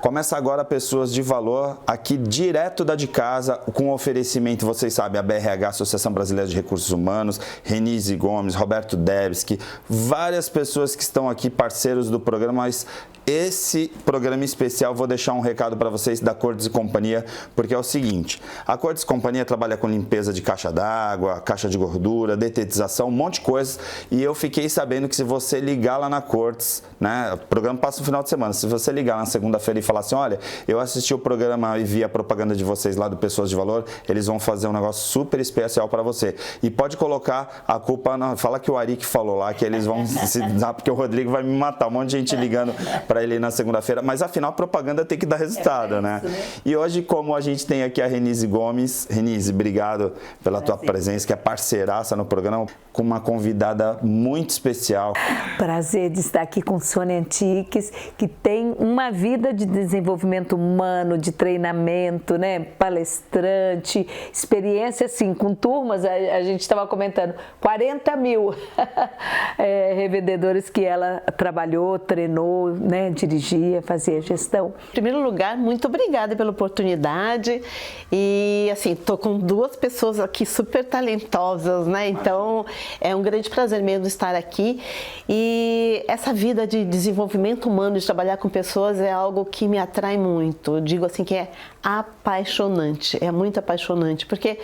Começa agora Pessoas de Valor, aqui direto da de casa, com oferecimento, vocês sabem, a BRH, Associação Brasileira de Recursos Humanos, Renise Gomes, Roberto Debski, várias pessoas que estão aqui, parceiros do programa, mas esse programa especial, vou deixar um recado para vocês da Cortes e Companhia, porque é o seguinte, a Cortes e Companhia trabalha com limpeza de caixa d'água, caixa de gordura, detetização, um monte de coisas, e eu fiquei sabendo que se você ligar lá na Cortes, né, o programa passa no final de semana, se você ligar na segunda-feira e falar assim, olha, eu assisti o programa e vi a propaganda de vocês lá do Pessoas de Valor, eles vão fazer um negócio super especial para você. E pode colocar a culpa, fala que o Ari que falou lá, que eles vão se dar, porque o Rodrigo vai me matar, um monte de gente ligando para ele na segunda-feira, mas afinal a propaganda tem que dar resultado, né? E hoje, como a gente tem aqui a Renise Gomes, Renise, obrigado pela tua presença, que é parceiraça no programa, com uma convidada muito especial. Prazer de estar aqui com Sônia Antiques, que tem uma vida de desenvolvimento humano, de treinamento, né? Palestrante, experiência assim, com turmas, a gente estava comentando, 40 mil revendedores que ela trabalhou, treinou, né? Dirigia, fazia gestão. Em primeiro lugar, muito obrigada pela oportunidade e assim, tô com duas pessoas aqui super talentosas, né? Então é um grande prazer mesmo estar aqui e essa vida de desenvolvimento humano, de trabalhar com pessoas é algo que me atrai muito. Eu digo assim que é apaixonante, é muito apaixonante, porque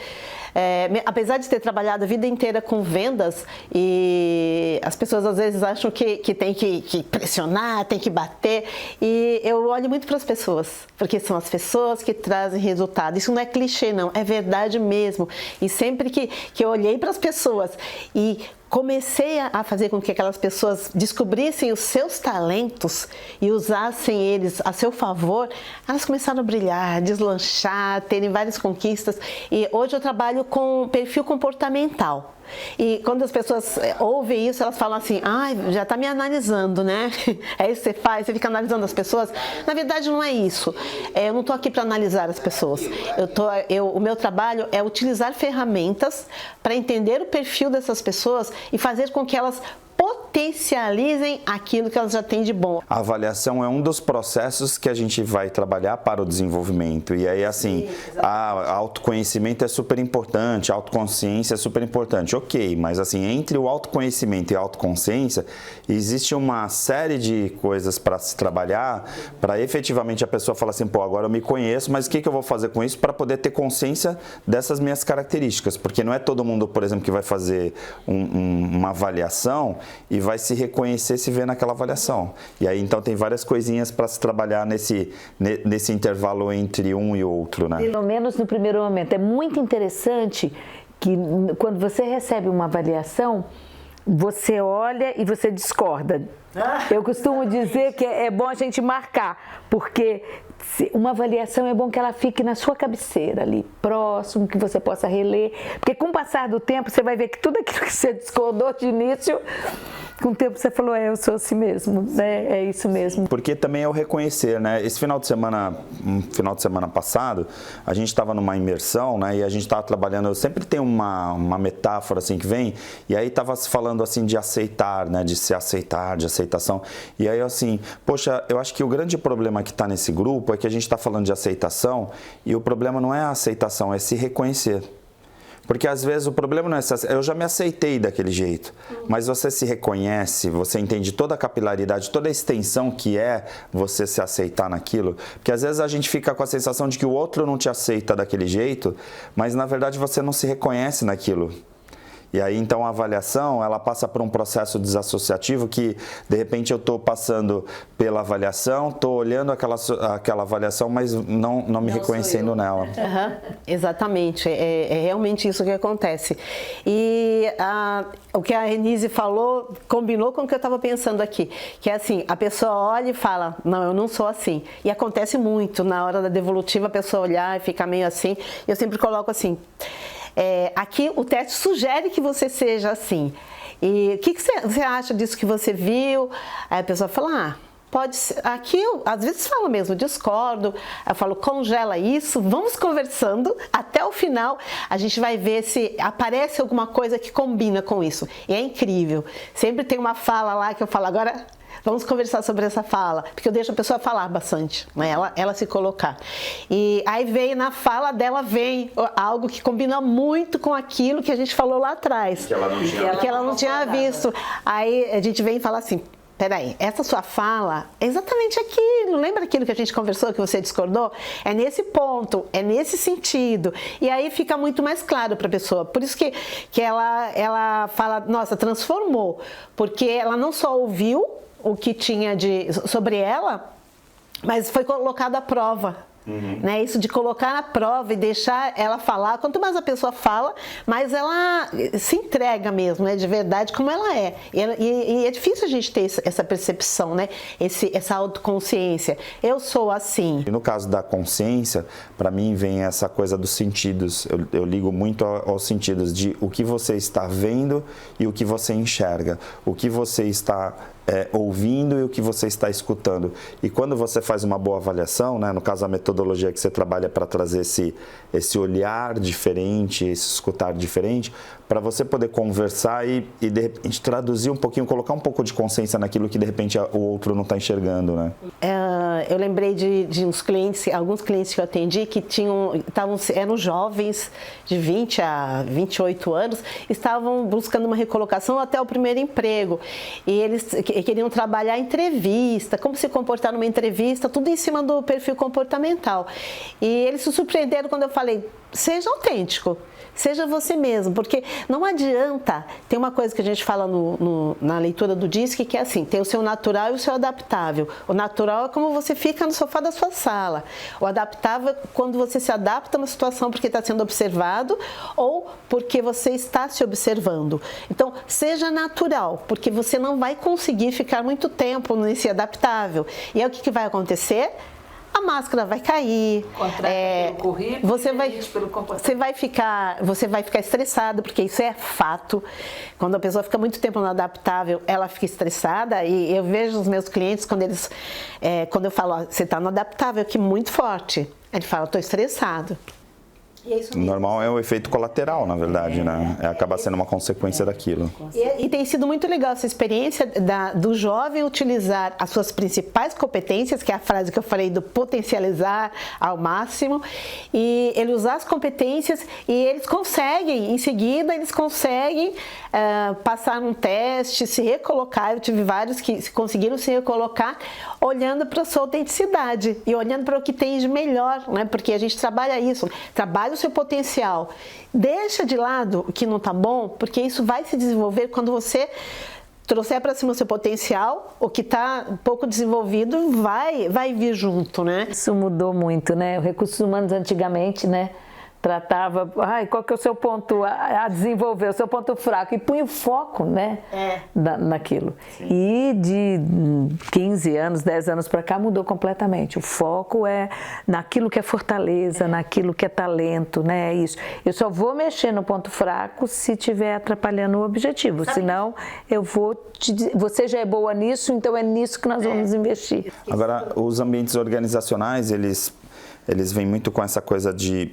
apesar de ter trabalhado a vida inteira com vendas e as pessoas às vezes acham que tem que pressionar, tem que bater, e eu olho muito para as pessoas, porque são as pessoas que trazem resultado. Isso não é clichê não, é verdade mesmo. E sempre que eu olhei para as pessoas e comecei a fazer com que aquelas pessoas descobrissem os seus talentos e usassem eles a seu favor, elas começaram a brilhar, deslanchar, terem várias conquistas. E hoje eu trabalho com perfil comportamental. E quando as pessoas ouvem isso, elas falam assim, já está me analisando, né? É isso que você faz, você fica analisando as pessoas. Na verdade não é isso. Eu não estou aqui para analisar as pessoas. O meu trabalho é utilizar ferramentas para entender o perfil dessas pessoas e fazer com que elas potencializem aquilo que elas já têm de bom. A avaliação é um dos processos que a gente vai trabalhar para o desenvolvimento. E aí, assim, a autoconhecimento é super importante, a autoconsciência é super importante. Ok, mas assim, entre o autoconhecimento e a autoconsciência, existe uma série de coisas para se trabalhar, para efetivamente a pessoa falar assim, pô, agora eu me conheço, mas o que eu vou fazer com isso para poder ter consciência dessas minhas características? Porque não é todo mundo, por exemplo, que vai fazer uma avaliação e vai se reconhecer, se ver naquela avaliação. E aí, então, tem várias coisinhas para se trabalhar nesse intervalo entre um e outro, né? Pelo menos no primeiro momento. É muito interessante que quando você recebe uma avaliação, você olha e você discorda. Eu costumo dizer que é bom a gente marcar, porque uma avaliação é bom que ela fique na sua cabeceira ali, próximo, que você possa reler, porque com o passar do tempo você vai ver que tudo aquilo que você discordou de início, com o tempo você falou, eu sou assim mesmo, né? É isso mesmo. Porque também é o reconhecer, né? Esse final de semana passado, a gente estava numa imersão, né? E a gente estava trabalhando, eu sempre tenho uma metáfora assim que vem, e aí estava se falando assim de aceitar, né? De se aceitar, de aceitação. E aí assim, poxa, eu acho que o grande problema que está nesse grupo é que a gente está falando de aceitação e o problema não é a aceitação, é se reconhecer. Porque às vezes o problema não é eu já me aceitei daquele jeito, mas você se reconhece, você entende toda a capilaridade, toda a extensão que é você se aceitar naquilo, porque às vezes a gente fica com a sensação de que o outro não te aceita daquele jeito, mas na verdade você não se reconhece naquilo. E aí, então, a avaliação, ela passa por um processo desassociativo que, de repente, eu estou passando pela avaliação, estou olhando aquela avaliação, mas não me reconhecendo nela. Exatamente, é realmente isso que acontece. E o que a Renise falou combinou com o que eu estava pensando aqui, que é assim, a pessoa olha e fala, não, eu não sou assim. E acontece muito, na hora da devolutiva, a pessoa olhar e ficar meio assim, eu sempre coloco assim... aqui o teste sugere que você seja assim. E o que você acha disso que você viu? Aí a pessoa fala, pode ser. Aqui eu às vezes falo mesmo, discordo. Eu falo, congela isso, vamos conversando até o final. A gente vai ver se aparece alguma coisa que combina com isso. E é incrível. Sempre tem uma fala lá que eu falo, agora vamos conversar sobre essa fala, porque eu deixo a pessoa falar bastante, né? Ela se colocar. E aí vem, na fala dela, vem algo que combina muito com aquilo que a gente falou lá atrás. Que ela não tinha visto. Aí a gente vem e fala assim, peraí, essa sua fala é exatamente aquilo, lembra aquilo que a gente conversou, que você discordou? É nesse ponto, é nesse sentido. E aí fica muito mais claro para a pessoa. Por isso que ela fala, nossa, transformou. Porque ela não só ouviu o que tinha sobre ela, mas foi colocado à prova. Né? Isso de colocar na prova e deixar ela falar. Quanto mais a pessoa fala, mais ela se entrega mesmo, né? De verdade, como ela é. E é difícil a gente ter essa percepção, né? Essa autoconsciência. Eu sou assim. E no caso da consciência, para mim vem essa coisa dos sentidos. Eu ligo muito aos sentidos de o que você está vendo e o que você enxerga. O que você está ouvindo e o que você está escutando. E quando você faz uma boa avaliação, né, no caso a metodologia que você trabalha para trazer esse olhar diferente, esse escutar diferente, para você poder conversar e de repente traduzir um pouquinho, colocar um pouco de consciência naquilo que de repente o outro não está enxergando, né? Eu lembrei de uns clientes, alguns clientes que eu atendi que eram jovens de 20 a 28 anos, estavam buscando uma recolocação até o primeiro emprego. E eles queriam trabalhar entrevista, como se comportar numa entrevista, tudo em cima do perfil comportamental. E eles se surpreenderam quando eu falei, seja autêntico, seja você mesmo, porque não adianta, tem uma coisa que a gente fala na leitura do DISC, que é assim, tem o seu natural e o seu adaptável. O natural é como você fica no sofá da sua sala. O adaptável é quando você se adapta a uma situação porque está sendo observado ou porque você está se observando. Então, seja natural, porque você não vai conseguir ficar muito tempo nesse adaptável. E aí o que vai acontecer? A máscara vai cair, pelo currículo, você vai ficar estressado, porque isso é fato. Quando a pessoa fica muito tempo no adaptável, ela fica estressada. E eu vejo os meus clientes, quando eu falo, ó, você está no adaptável aqui muito forte, ele fala, estou estressado. E é isso mesmo. Normal é o efeito colateral, na verdade, né? Acaba sendo uma consequência daquilo. E tem sido muito legal essa experiência do jovem utilizar as suas principais competências, que é a frase que eu falei do potencializar ao máximo, e ele usar as competências e eles conseguem, em seguida, eles conseguem passar um teste, se recolocar. Eu tive vários que conseguiram se recolocar olhando para a sua autenticidade e olhando para o que tem de melhor, né? Porque a gente trabalha isso, trabalha o seu potencial, deixa de lado o que não está bom, porque isso vai se desenvolver quando você trouxer para cima o seu potencial, o que está um pouco desenvolvido vai vir junto, né? Isso mudou muito, né? Os recursos humanos antigamente, né? Tratava, qual que é o seu ponto a desenvolver, o seu ponto fraco, e punha o foco, né, naquilo. Sim. E de 15 anos, 10 anos para cá mudou completamente. O foco é naquilo que é fortaleza, naquilo que é talento, né, isso. Eu só vou mexer no ponto fraco se estiver atrapalhando o objetivo, senão eu vou você já é boa nisso, então é nisso que nós vamos investir. Agora, os ambientes organizacionais, eles vêm muito com essa coisa de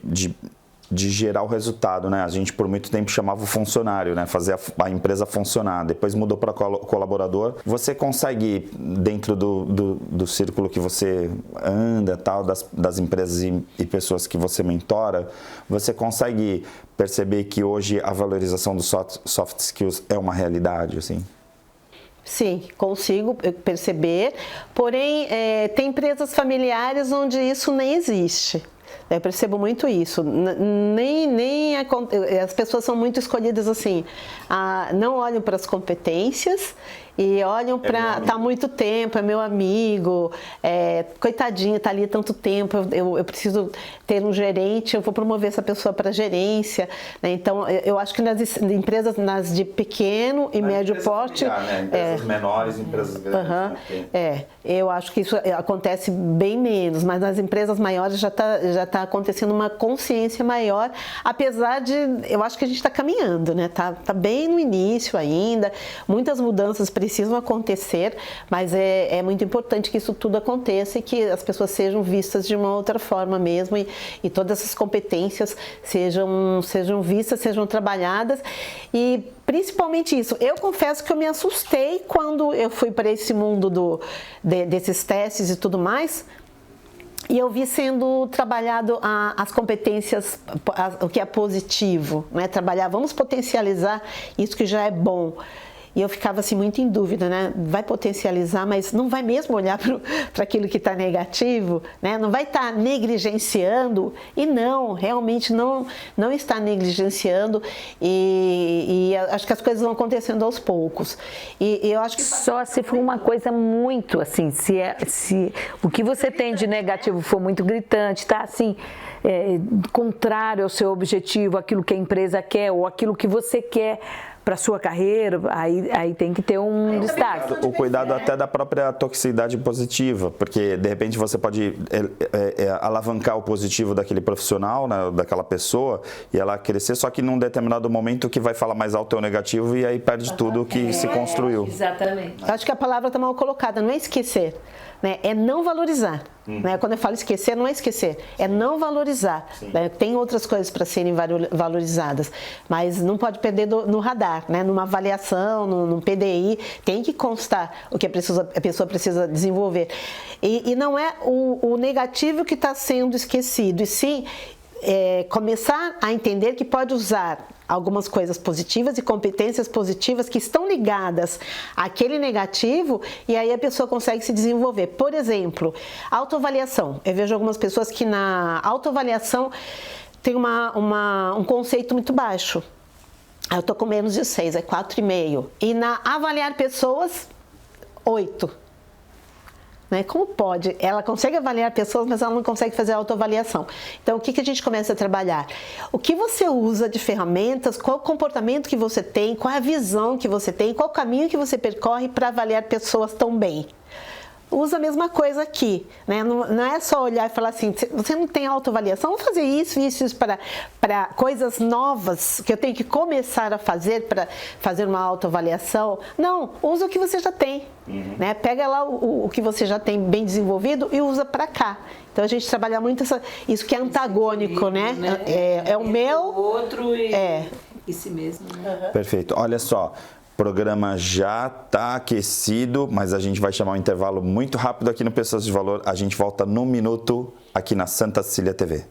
gerar o resultado, né? A gente por muito tempo chamava o funcionário, né? Fazer a empresa funcionar. Depois mudou para colaborador. Você consegue, dentro do círculo que você anda, tal, das empresas e pessoas que você mentora, você consegue perceber que hoje a valorização dos soft skills é uma realidade, assim? Sim, consigo perceber, porém tem empresas familiares onde isso nem existe. Eu percebo muito isso. As pessoas são muito escolhidas assim, não olham para as competências e olham para tá há muito tempo, é meu amigo, coitadinha, tá ali há tanto tempo, eu preciso ter um gerente, eu vou promover essa pessoa para gerência, né? Então eu acho que nas empresas de pequeno e médio porte, né? Empresas menores, empresas grandes, eu acho que isso acontece bem menos, mas nas empresas maiores já tá acontecendo uma consciência maior, apesar de, eu acho que a gente está caminhando, né? Tá bem no início ainda, muitas mudanças precisam precisam acontecer, mas é muito importante que isso tudo aconteça e que as pessoas sejam vistas de uma outra forma mesmo e todas essas competências sejam vistas, sejam trabalhadas e principalmente isso. Eu confesso que eu me assustei quando eu fui para esse mundo desses testes e tudo mais. E eu vi sendo trabalhado as competências, o que é positivo, né? Vamos potencializar isso que já é bom. E eu ficava assim muito em dúvida, né? Vai potencializar, mas não vai mesmo olhar para aquilo que está negativo, né? Não vai estar negligenciando e não, realmente não está negligenciando e acho que as coisas vão acontecendo aos poucos. E eu acho que só se for uma coisa muito assim, se o que você tem de negativo for muito gritante, tá assim, contrário ao seu objetivo, aquilo que a empresa quer ou aquilo que você quer para sua carreira, aí tem que ter um destaque. O cuidado até da própria toxicidade positiva, porque de repente você pode alavancar o positivo daquele profissional, né, daquela pessoa, e ela crescer, só que num determinado momento que vai falar mais alto é o negativo e aí perde tudo que se construiu. Exatamente. Acho que a palavra está mal colocada, não é esquecer, né, é não valorizar. Né? Quando eu falo esquecer, não é esquecer, é não valorizar. Né? Tem outras coisas para serem valorizadas, mas não pode perder no radar, né? Numa avaliação, num PDI, tem que constar o que a pessoa precisa desenvolver. E não é o negativo que está sendo esquecido, e sim começar a entender que pode usar algumas coisas positivas e competências positivas que estão ligadas àquele negativo e aí a pessoa consegue se desenvolver. Por exemplo, autoavaliação. Eu vejo algumas pessoas que na autoavaliação tem um conceito muito baixo. Eu estou com menos de 6, é 4,5. E na avaliar pessoas, 8. Né? Como pode? Ela consegue avaliar pessoas, mas ela não consegue fazer autoavaliação. Então, o que a gente começa a trabalhar? O que você usa de ferramentas, qual o comportamento que você tem, qual a visão que você tem, qual o caminho que você percorre para avaliar pessoas também. Usa a mesma coisa aqui, né? Não é só olhar e falar assim, você não tem autoavaliação, vamos fazer isso para coisas novas que eu tenho que começar a fazer para fazer uma autoavaliação. Não, usa o que você já tem, né? Pega lá o que você já tem bem desenvolvido e usa para cá. Então a gente trabalha muito isso que é antagônico, né? É o meu, o outro e si mesmo. Né? Perfeito. Olha só. O programa já está aquecido, mas a gente vai chamar um intervalo muito rápido aqui no Pessoas de Valor. A gente volta num minuto aqui na Santa Cecília TV.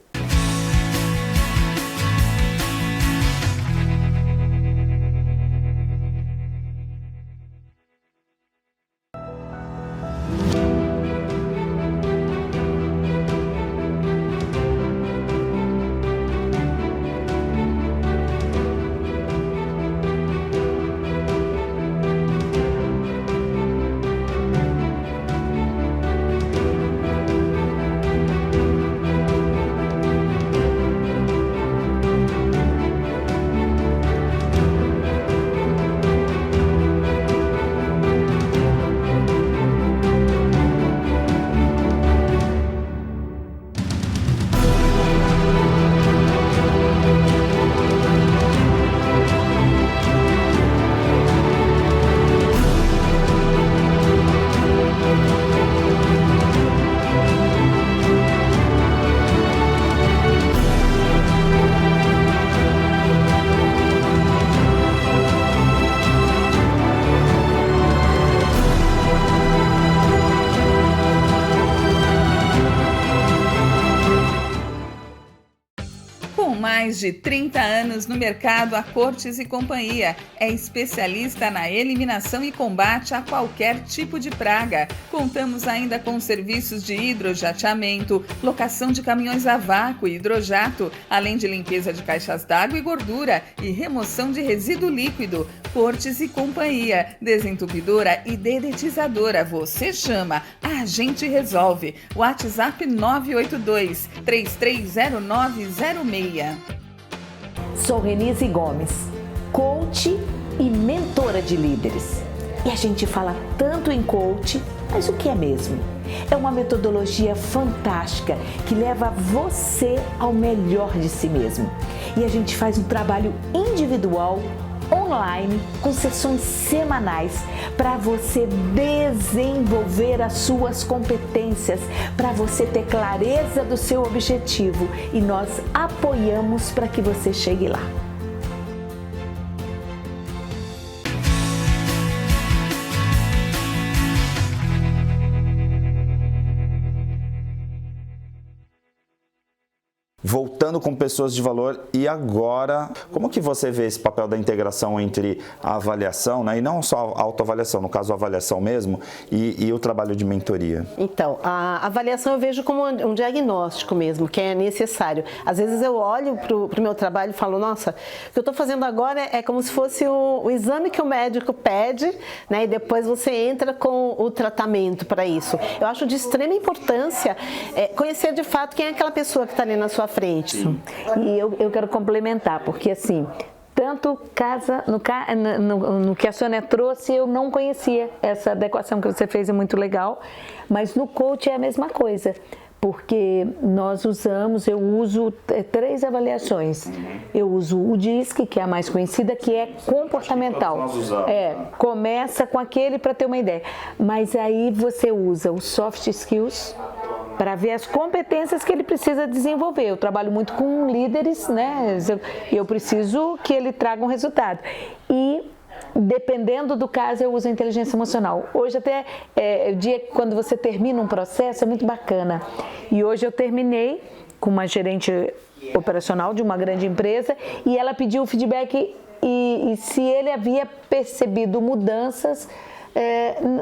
mais de 30 anos no mercado, a Cortes e Companhia é especialista na eliminação e combate a qualquer tipo de praga. Contamos ainda com serviços de hidrojateamento, locação de caminhões a vácuo e hidrojato, além de limpeza de caixas d'água e gordura e remoção de resíduo líquido. Cortes e Companhia, desentupidora e dedetizadora. Você chama, a gente resolve. WhatsApp 982 330906. Sou Renise Gomes, coach e mentora de líderes. E a gente fala tanto em coach, mas o que é mesmo? É uma metodologia fantástica que leva você ao melhor de si mesmo. E a gente faz um trabalho individual online com sessões semanais para você desenvolver as suas competências, para você ter clareza do seu objetivo e nós apoiamos para que você chegue lá. Voltando com pessoas de valor, e agora, como que você vê esse papel da integração entre a avaliação, né, e não só a autoavaliação, no caso a avaliação mesmo, e o trabalho de mentoria? Então, a avaliação eu vejo como um diagnóstico mesmo, que é necessário. Às vezes eu olho para o meu trabalho e falo, nossa, o que eu estou fazendo agora é como se fosse o exame que o médico pede, né, e depois você entra com o tratamento para isso. Eu acho de extrema importância conhecer de fato quem é aquela pessoa que está ali na sua frente. E eu quero complementar, porque assim, tanto no que a Sônia trouxe, eu não conhecia essa adequação que você fez, é muito legal, mas no coach é a mesma coisa, porque eu uso 3 avaliações. Eu uso o DISC, que é a mais conhecida, que é comportamental. Começa com aquele para ter uma ideia, mas aí você usa os soft skills, para ver as competências que ele precisa desenvolver. Eu trabalho muito com líderes, né? Eu preciso que ele traga um resultado. E, dependendo do caso, eu uso a inteligência emocional. Hoje até, o dia quando você termina um processo, é muito bacana. E hoje eu terminei com uma gerente operacional de uma grande empresa e ela pediu o feedback e se ele havia percebido mudanças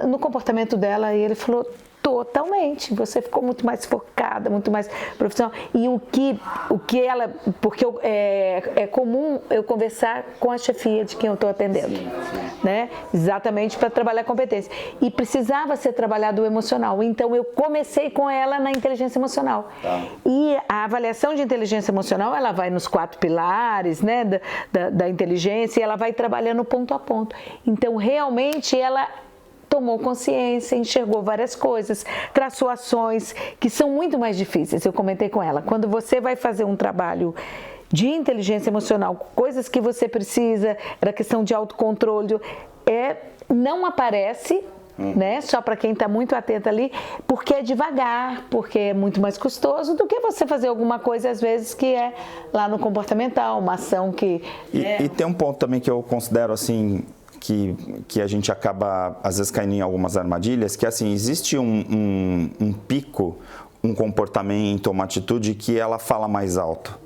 no comportamento dela. E ele falou, totalmente, você ficou muito mais focada, muito mais profissional. E o que ela, porque é comum eu conversar com a chefia de quem eu estou atendendo, né? Exatamente para trabalhar a competência. E precisava ser trabalhado o emocional, então eu comecei com ela na inteligência emocional. E a avaliação de inteligência emocional, ela vai nos 4 pilares, né, da inteligência, e ela vai trabalhando ponto a ponto. Então, realmente, ela tomou consciência, enxergou várias coisas, traçou ações que são muito mais difíceis. Eu comentei com ela, quando você vai fazer um trabalho de inteligência emocional, coisas que você precisa, era questão de autocontrole, não aparece, né, só para quem está muito atento ali, porque é devagar, porque é muito mais custoso do que você fazer alguma coisa, às vezes, que é lá no comportamental, uma ação que... E tem um ponto também que eu considero assim... Que a gente acaba, às vezes, caindo em algumas armadilhas, que assim, existe um pico, um comportamento, uma atitude que ela fala mais alto.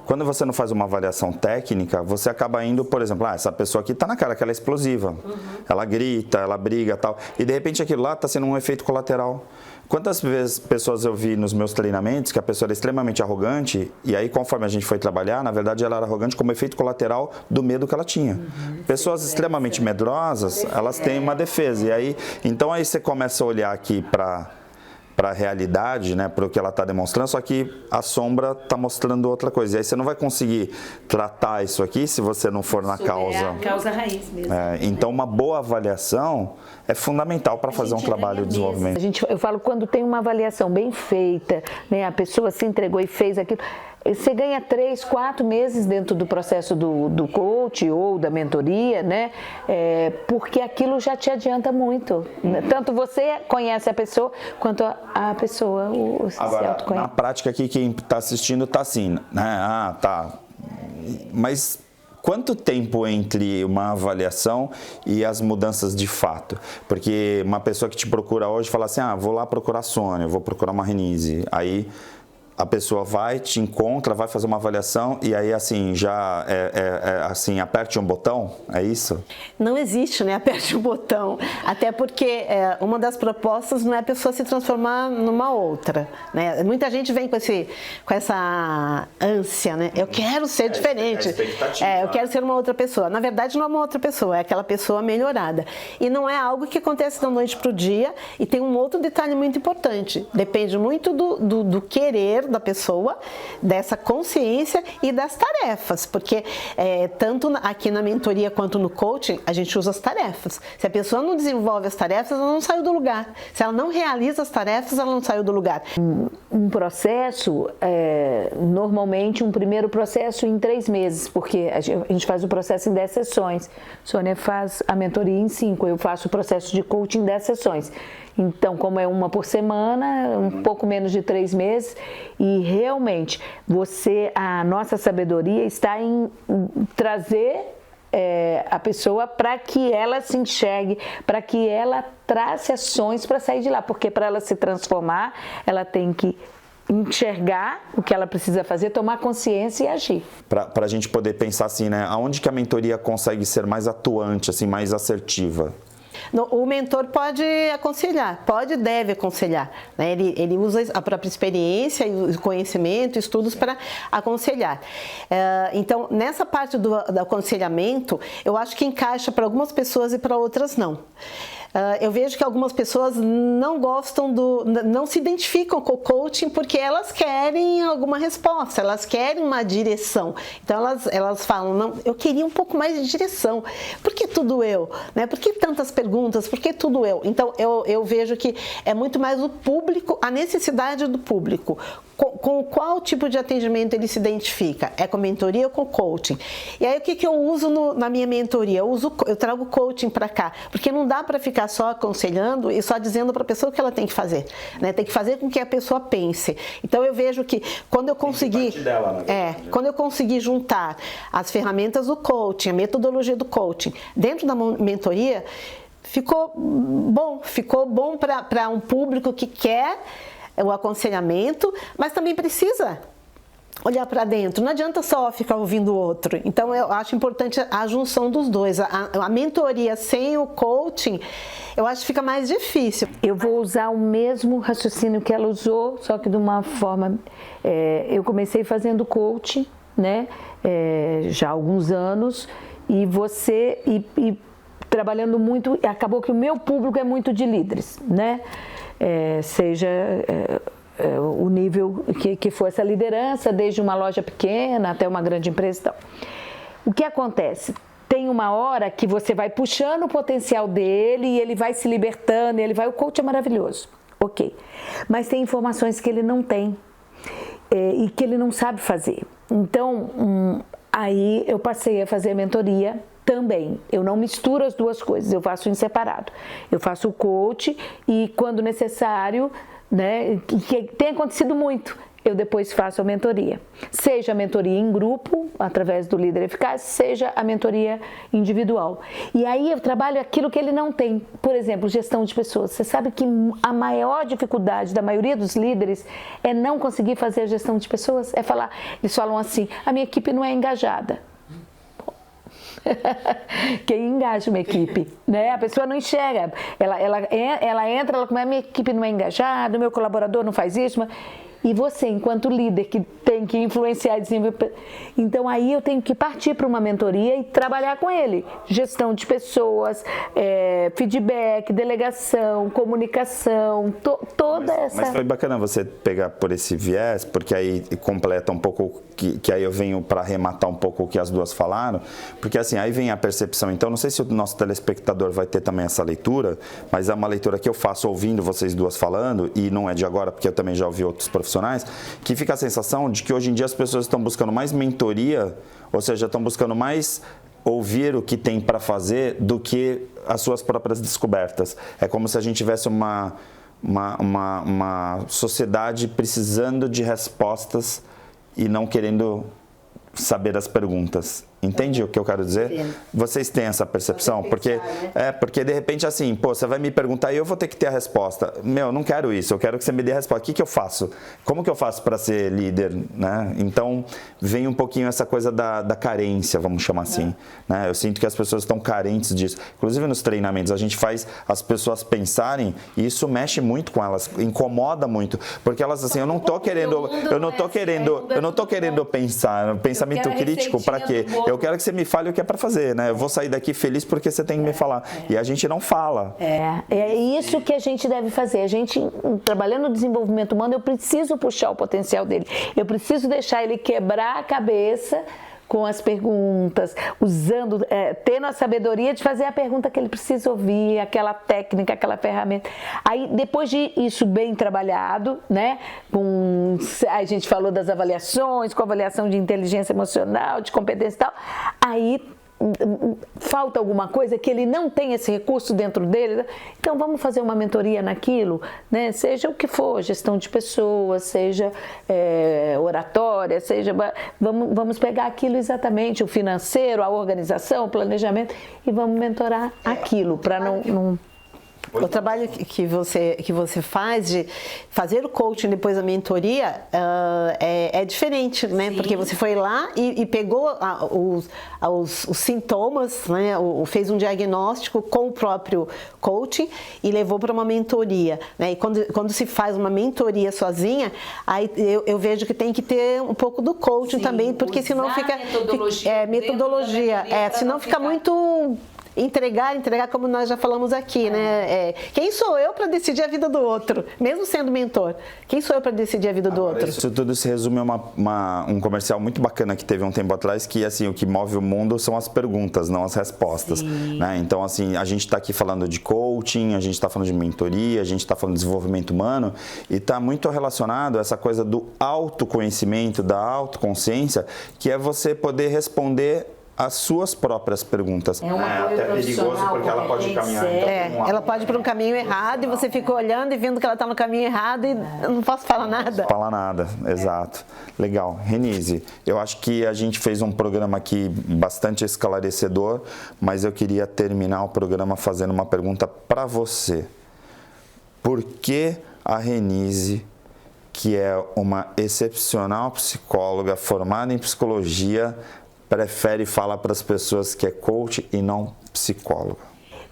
Quando você não faz uma avaliação técnica, você acaba indo, por exemplo, essa pessoa aqui está na cara que ela é explosiva, ela grita, ela briga e tal, e de repente aquilo lá está sendo um efeito colateral. Quantas vezes pessoas eu vi nos meus treinamentos que a pessoa era extremamente arrogante e aí conforme a gente foi trabalhar, na verdade ela era arrogante como efeito colateral do medo que ela tinha. Pessoas extremamente medrosas, elas têm uma defesa e aí, então aí você começa a olhar aqui para a realidade, né, para o que ela está demonstrando, só que a sombra está mostrando outra coisa. E aí você não vai conseguir tratar isso aqui se você não for na causa. É a causa raiz mesmo. Então, uma boa avaliação é fundamental para fazer um trabalho de desenvolvimento. Eu falo, quando tem uma avaliação bem feita, né, a pessoa se entregou e fez aquilo, você ganha 3, 4 meses dentro do processo do coach ou da mentoria, né? Porque aquilo já te adianta muito. Tanto você conhece a pessoa, quanto a pessoa se autoconhece. Na prática aqui, quem está assistindo está assim, né? Mas quanto tempo entre uma avaliação e as mudanças de fato? Porque uma pessoa que te procura hoje fala assim, vou lá procurar a Sônia, vou procurar uma Renise. Aí a pessoa vai, te encontra, vai fazer uma avaliação e aí assim, já assim, aperte um botão, é isso? Não existe, né, aperte um botão, até porque uma das propostas não é a pessoa se transformar numa outra, né? Muita gente vem com essa ânsia, né, eu quero ser diferente, eu quero ser uma outra pessoa. Na verdade não é uma outra pessoa, é aquela pessoa melhorada. E não é algo que acontece da noite para o dia. E tem um outro detalhe muito importante, depende muito do querer da pessoa, dessa consciência e das tarefas, porque tanto aqui na mentoria quanto no coaching, a gente usa as tarefas. Se a pessoa não desenvolve as tarefas, ela não saiu do lugar. Se ela não realiza as tarefas, ela não saiu do lugar. Um processo, normalmente um primeiro processo em 3 meses, porque a gente faz o processo em 10 sessões. Sônia faz a mentoria em 5, eu faço o processo de coaching em 10 sessões. Então, como é uma por semana, um pouco menos de 3 meses, e realmente a nossa sabedoria está em trazer a pessoa para que ela se enxergue, para que ela trace ações para sair de lá, porque para ela se transformar, ela tem que enxergar o que ela precisa fazer, tomar consciência e agir. Para a gente poder pensar assim, né? Aonde que a mentoria consegue ser mais atuante, assim, mais assertiva? O mentor pode aconselhar, deve aconselhar, né? Ele usa a própria experiência e o conhecimento, estudos para aconselhar. Então, nessa parte do aconselhamento, eu acho que encaixa para algumas pessoas e para outras não. Eu vejo que algumas pessoas não gostam não se identificam com o coaching porque elas querem alguma resposta, elas querem uma direção. Então elas falam, não, eu queria um pouco mais de direção. Por que tudo eu? Né? Por que tantas perguntas? Por que tudo eu? Então eu vejo que é muito mais o público, a necessidade do público. Com qual tipo de atendimento ele se identifica? É com mentoria ou com coaching? E aí o que eu uso na minha mentoria? Eu trago coaching para cá, porque não dá para ficar só aconselhando e só dizendo para a pessoa o que ela tem que fazer, né? Tem que fazer com que a pessoa pense. Então eu vejo que quando eu conseguir quando eu conseguir juntar as ferramentas do coaching, a metodologia do coaching dentro da mentoria, ficou bom para um público que quer o aconselhamento, mas também precisa olhar para dentro. Não adianta só ficar ouvindo o outro. Então, eu acho importante a junção dos dois. A mentoria sem o coaching, eu acho que fica mais difícil. Eu vou usar o mesmo raciocínio que ela usou, só que de uma forma... eu comecei fazendo coaching, né? Já há alguns anos, e trabalhando muito... Acabou que o meu público é muito de líderes, né? Seja o nível que for essa liderança, desde uma loja pequena até uma grande empresa e tal. O que acontece? Tem uma hora que você vai puxando o potencial dele e ele vai se libertando, o coach é maravilhoso, ok. Mas tem informações que ele não tem e que ele não sabe fazer. Então, aí eu passei a fazer mentoria também. Eu não misturo as duas coisas, eu faço em separado. Eu faço o coach e, quando necessário, né, que tem acontecido muito, eu depois faço a mentoria. Seja a mentoria em grupo, através do Líder Eficaz, seja a mentoria individual. E aí eu trabalho aquilo que ele não tem. Por exemplo, gestão de pessoas. Você sabe que a maior dificuldade da maioria dos líderes é não conseguir fazer a gestão de pessoas? Eles falam assim, a minha equipe não é engajada. Quem engaja uma equipe, né? A pessoa não enxerga, ela entra, a minha equipe não é engajada, o meu colaborador não faz isso, e você, enquanto líder que tem que influenciar e desenvolver, então aí eu tenho que partir para uma mentoria e trabalhar com ele, gestão de pessoas, feedback, delegação, comunicação, toda essa... Mas foi bacana você pegar por esse viés, porque aí completa um pouco, que aí eu venho para arrematar um pouco o que as duas falaram, porque assim, aí vem a percepção. Então, não sei se o nosso telespectador vai ter também essa leitura, mas é uma leitura que eu faço ouvindo vocês duas falando, e não é de agora, porque eu também já ouvi outros profissionais, que fica a sensação de que hoje em dia as pessoas estão buscando mais mentoria, ou seja, estão buscando mais ouvir o que tem para fazer do que as suas próprias descobertas. É como se a gente tivesse uma sociedade precisando de respostas e não querendo saber as perguntas. Entende o que eu quero dizer? Sim. Vocês têm essa percepção? Porque de repente assim, você vai me perguntar e eu vou ter que ter a resposta. Eu não quero isso, eu quero que você me dê a resposta. O que eu faço? Como que eu faço para ser líder? Né? Então, vem um pouquinho essa coisa da carência, vamos chamar assim. Né? Eu sinto que as pessoas estão carentes disso. Inclusive nos treinamentos, a gente faz as pessoas pensarem e isso mexe muito com elas, incomoda muito. Porque elas assim, eu não tô querendo pensar, pensamento crítico, para quê? Eu quero que você me fale o que é para fazer, né? Eu vou sair daqui feliz porque você tem que me falar. E a gente não fala. É isso que a gente deve fazer. A gente, trabalhando no desenvolvimento humano, eu preciso puxar o potencial dele. Eu preciso deixar ele quebrar a cabeça com as perguntas, tendo a sabedoria de fazer a pergunta que ele precisa ouvir, aquela técnica, aquela ferramenta. Aí, depois de isso bem trabalhado, né, a gente falou das avaliações, com avaliação de inteligência emocional, de competência e tal, aí falta alguma coisa que ele não tem esse recurso dentro dele, então vamos fazer uma mentoria naquilo, né? Seja o que for, gestão de pessoas, seja oratória, seja, vamos pegar aquilo exatamente, o financeiro, a organização, o planejamento, e vamos mentorar aquilo para não O trabalho que você faz de fazer o coaching depois da mentoria é diferente, né? Sim. Porque você foi lá e pegou os sintomas, né? Fez um diagnóstico com o próprio coaching e levou para uma mentoria, né? E quando se faz uma mentoria sozinha, aí eu vejo que tem que ter um pouco do coaching. Sim, também, porque senão fica metodologia, senão fica muito entregar como nós já falamos aqui, né? Quem sou eu para decidir a vida do outro? Mesmo sendo mentor, quem sou eu para decidir a vida do outro? Isso tudo se resume a um comercial muito bacana que teve um tempo atrás, que assim, o que move o mundo são as perguntas, não as respostas, né? Então, assim, a gente está aqui falando de coaching, a gente está falando de mentoria, a gente está falando de desenvolvimento humano, e está muito relacionado a essa coisa do autoconhecimento, da autoconsciência, que é você poder responder as suas próprias perguntas. É até perigoso porque ela pode caminhar. Ela pode ir para um caminho errado e você fica olhando e vendo que ela está no caminho errado e eu não posso falar nada. Não falar nada, exato. Legal. Renise, eu acho que a gente fez um programa aqui bastante esclarecedor, mas eu queria terminar o programa fazendo uma pergunta para você. Por que a Renise, que é uma excepcional psicóloga formada em psicologia, prefere falar para as pessoas que é coach e não psicóloga?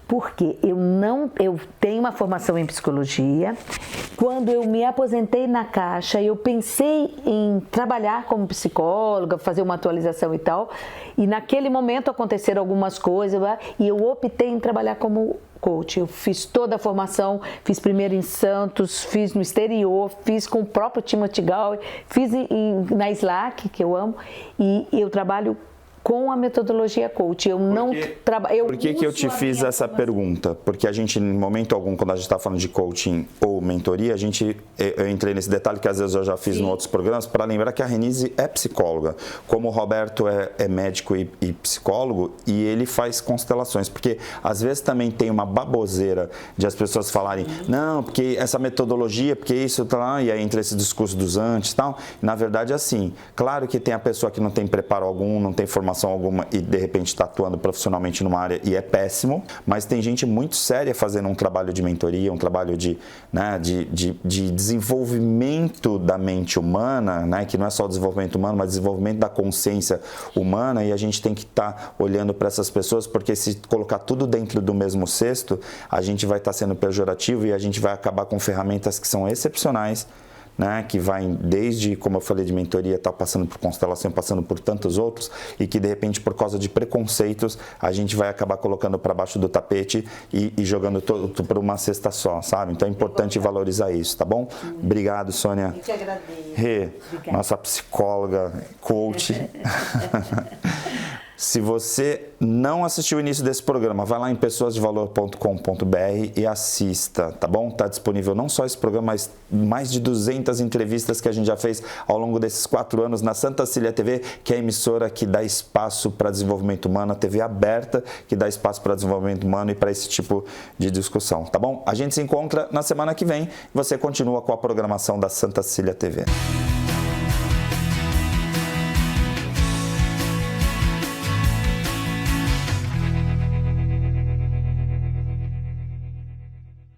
Porque eu tenho uma formação em psicologia. Quando eu me aposentei na Caixa, eu pensei em trabalhar como psicóloga, fazer uma atualização e tal. E naquele momento aconteceram algumas coisas e eu optei em trabalhar como coach. Eu fiz toda a formação, fiz primeiro em Santos, fiz no exterior, fiz com o próprio Timothy Gall, fiz na Slack, que eu amo, e eu trabalho com a metodologia coach. Por que eu te fiz essa pergunta? Porque a gente, em momento algum, quando a gente está falando de coaching ou mentoria, eu entrei nesse detalhe que às vezes eu já fiz em outros programas, para lembrar que a Renise é psicóloga, como o Roberto é médico e psicólogo, e ele faz constelações, porque às vezes também tem uma baboseira de as pessoas falarem, não, porque essa metodologia, porque isso, tá, e aí entra esse discurso dos antes e tal. Na verdade, assim, claro que tem a pessoa que não tem preparo algum, não tem formação alguma e de repente está atuando profissionalmente numa área e é péssimo, mas tem gente muito séria fazendo um trabalho de mentoria, um trabalho de desenvolvimento da mente humana, né, que não é só o desenvolvimento humano, mas desenvolvimento da consciência humana, e a gente tem que estar olhando para essas pessoas, porque se colocar tudo dentro do mesmo cesto, a gente vai estar sendo pejorativo e a gente vai acabar com ferramentas que são excepcionais, né, que vai desde, como eu falei, de mentoria, tá passando por constelação, passando por tantos outros, e que de repente, por causa de preconceitos, a gente vai acabar colocando para baixo do tapete e jogando tudo por uma cesta só, sabe? Então é importante valorizar isso, tá bom? Obrigado, Sônia. Eu que agradeço. Rê, nossa psicóloga, coach. Se você não assistiu o início desse programa, vai lá em pessoasdevalor.com.br e assista, tá bom? Está disponível não só esse programa, mas mais de 200 entrevistas que a gente já fez ao longo desses 4 anos na Santa Cília TV, que é a emissora que dá espaço para desenvolvimento humano, a TV aberta que dá espaço para desenvolvimento humano e para esse tipo de discussão, tá bom? A gente se encontra na semana que vem e você continua com a programação da Santa Cília TV.